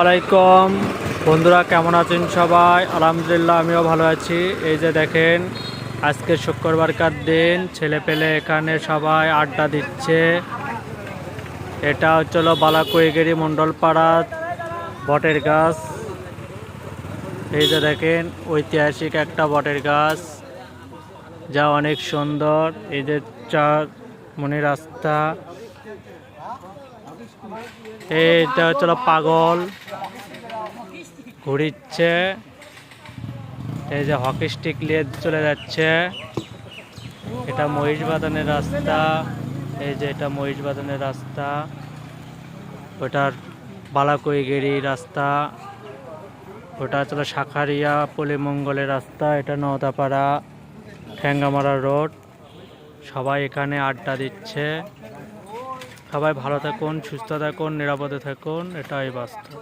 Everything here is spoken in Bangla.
আলাইকুম বন্ধুরা, কেমন আছেন সবাই? আলহামদুলিল্লাহ, আমিও ভালো আছি। এই যে দেখেন, আজকে শুক্রবারকার দিন, ছেলে পেলে এখানে সবাই আড্ডা দিচ্ছে। এটা হচ্ছিল বালাকুইগিরি মণ্ডলপাড়া বটের গাছ। এই যে দেখেন, ঐতিহাসিক একটা বটের গাছ, যা অনেক সুন্দর। এই যে চার মনি রাস্তা, এটা হচ্ছিল পাগল ঘুরিচ্ছে। এই যে হকি স্টিক নিয়ে চলে যাচ্ছে। এটা মহিষ বাঁধানের রাস্তা। এই যে এটা মহিষ বাঁধানের রাস্তা, ওটার বালাকুইগিরি রাস্তা, ওটা হচ্ছিল শাখারিয়া পলিমঙ্গলের রাস্তা, এটা নওদাপাড়া ঠ্যাঙ্গামারা রোড। সবাই এখানে আড্ডা দিচ্ছে। সবাই ভালো থাকুন, সুস্থ থাকুন, নিরাপদে থাকুন, এটাই বাস্তব।